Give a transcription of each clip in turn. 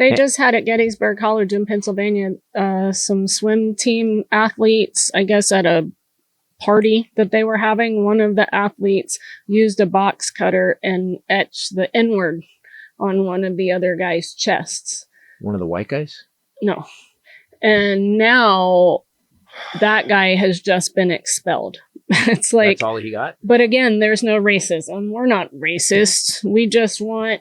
They just had at Gettysburg College in Pennsylvania some swim team athletes, I guess, at a party that they were having. One of the athletes used a box cutter and etched the N-word on one of the other guys' chests. One of the white guys? No. And now that guy has just been expelled. It's like, that's all he got? But again, there's no racism. We're not racist. We just want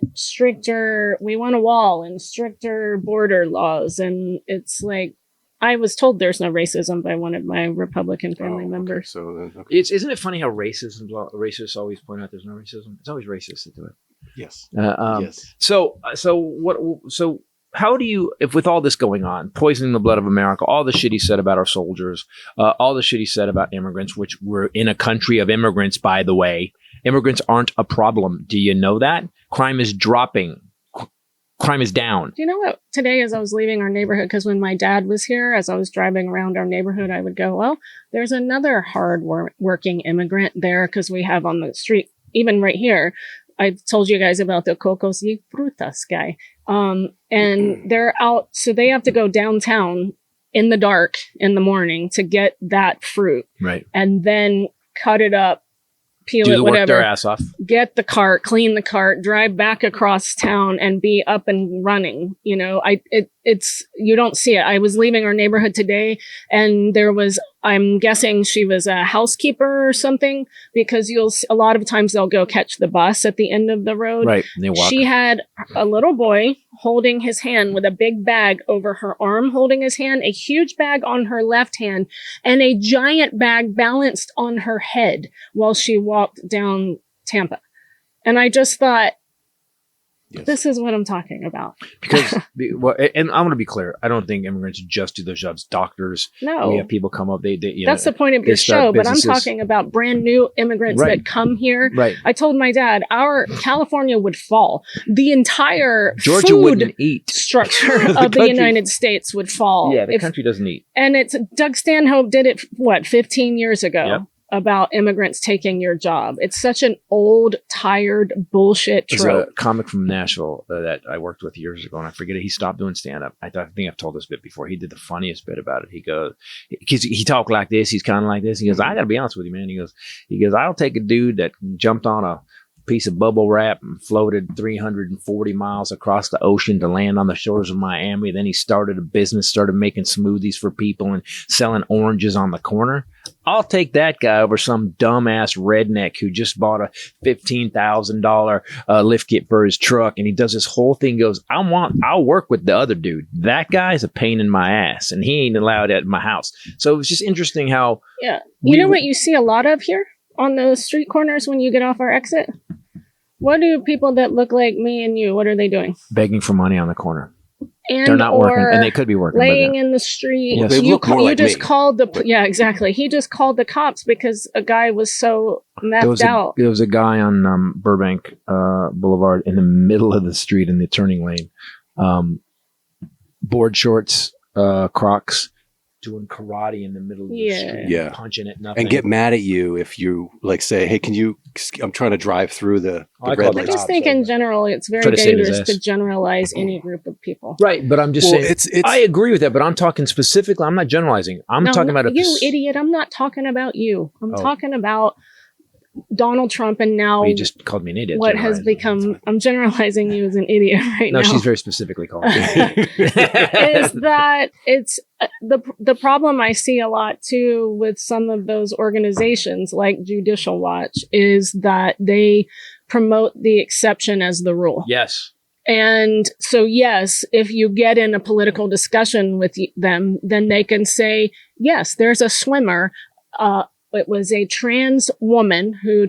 we want a wall and stricter border laws. And it's like, I was told there's no racism by one of my Republican family members. So Isn't it funny how racists always point out there's no racism? It's always racist to do it. Yes. Yes. So how do you, if with all this going on, poisoning the blood of America, all the shit he said about our soldiers, all the shit he said about immigrants, which we're in a country of immigrants, by the way, immigrants aren't a problem. Do you know that? Crime is dropping. Crime is down. Do you know what? Today, as I was leaving our neighborhood, because when my dad was here, as I was driving around our neighborhood, I would go, well, there's another hard working immigrant there, because we have on the street, even right here, I told you guys about the Cocos y Frutas guy. And they're out, so they have to go downtown in the dark in the morning to get that fruit. Right. And then cut it up, peel do it, the whatever. Work their ass off. Get the cart, clean the cart, drive back across town and be up and running. You know, it's, you don't see it. I was leaving our neighborhood today and there was, I'm guessing she was a housekeeper or something, because a lot of times they'll go catch the bus at the end of the road. Right. And they walk. She had a little boy holding his hand with a big bag over her arm, holding his hand, a huge bag on her left hand, and a giant bag balanced on her head while she walked down Tampa. And I just thought, yes, this is what I'm talking about. Because, and I'm going to be clear, I don't think immigrants just do their jobs. Doctors, no, we have people come up. That's the point of your show. But I'm talking about brand new immigrants that come here. Right. I told my dad, our California would fall. The entire Georgia food wouldn't eat. Structure of the United States would fall. Yeah, the country doesn't eat. And it's Doug Stanhope did it, 15 years ago? Yep. About immigrants taking your job. It's such an old, tired bullshit trope. There's a comic from Nashville that I worked with years ago, and I forget it. He stopped doing stand-up. I think I've told this bit before. He did the funniest bit about it. He goes, because he talked like this. He's kind of like this. He goes, I got to be honest with you, man. He goes, I'll take a dude that jumped on a piece of bubble wrap and floated 340 miles across the ocean to land on the shores of Miami. Then he started a business, started making smoothies for people and selling oranges on the corner. I'll take that guy over some dumbass redneck who just bought a $15,000 lift kit for his truck, and he does this whole thing. Goes, I'll work with the other dude. That guy's a pain in my ass, and he ain't allowed at my house. So it's just interesting how. Yeah, you know what you see a lot of here on those street corners when you get off our exit. What do people that look like me and you? What are they doing? Begging for money on the corner. And they're not working, and they could be working. Laying in the street. Well, they look more like me. Called the yeah, exactly. He just called the cops because a guy was so messed out. There was a guy on Burbank Boulevard in the middle of the street in the turning lane, board shorts, Crocs, doing karate in the middle of the street, punching at nothing, and get mad at you if you like say, "Hey, can you? I'm trying to drive through the red light." I just think in general, it's very dangerous to generalize any group of people. Right, but I'm just saying. I agree with that, but I'm talking specifically. I'm not generalizing. I'm talking about you idiot. I'm not talking about you. I'm talking about Donald Trump, and now you just called me an idiot. What has become? I'm generalizing you as an idiot right now. No, she's very specifically called me. Is that it's the problem I see a lot too with some of those organizations like Judicial Watch is that they promote the exception as the rule. Yes. And so, yes, if you get in a political discussion with them, then they can say, yes, there's a swimmer. It was a trans woman who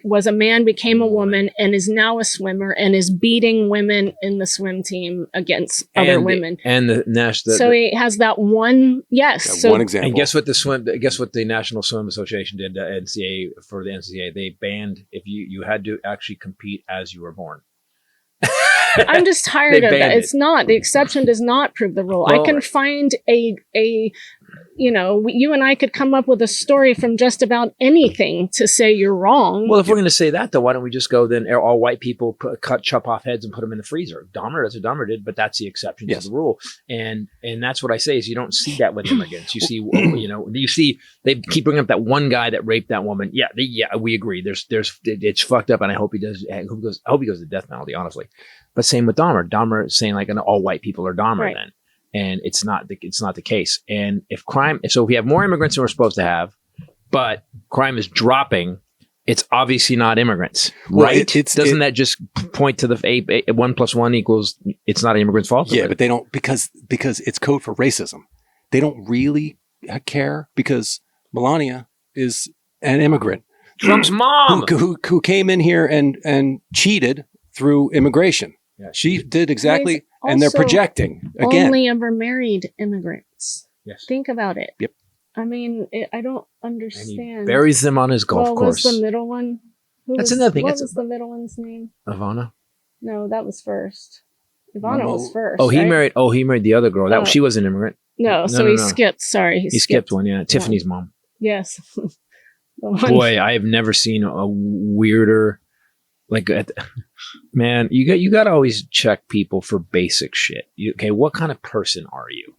was a man, became a woman, and is now a swimmer and is beating women in the swim team against other women. And the national. So he has that one. Yes, one example. And guess what the National Swim Association did? NCAA for the NCAA, they banned if you had to actually compete as you were born. I'm just tired of that. It's not, the exception does not prove the rule. Well, I can find a you and I could come up with a story from just about anything to say you're wrong. Well, if we're going to say that, though, why don't we just go then all white people chop off heads and put them in the freezer? Dahmer, that's what Dahmer did, but that's the exception to the rule. And that's what I say is you don't see that with immigrants. You see, you see they keep bringing up that one guy that raped that woman. Yeah, we agree. It's fucked up, and I hope he does. I hope he goes to death penalty, honestly. But same with Dahmer. Dahmer saying like all white people are Dahmer then. And it's not the case. And if we have more immigrants than we're supposed to have, but crime is dropping, it's obviously not immigrants, right? Doesn't that just point to the 1 + 1 equals it's not an immigrant's fault? Yeah, but they don't because it's code for racism. They don't really care because Melania is an immigrant. Trump's mom who came in here and cheated through immigration. Yeah, she did exactly. And they're projecting again. Only ever married immigrants. Yes. Think about it. Yep. I mean, I don't understand. And he buries them on his golf course. Was the middle one? Another thing. What was the middle one's name? Ivana? No, that was first. Ivana was first. Oh, he married the other girl. She was an immigrant. No, he skipped. Sorry. He skipped one, yeah. Tiffany's mom. Yes. Boy, I have never seen a weirder. Man, you got to always check people for basic shit. Okay, what kind of person are you?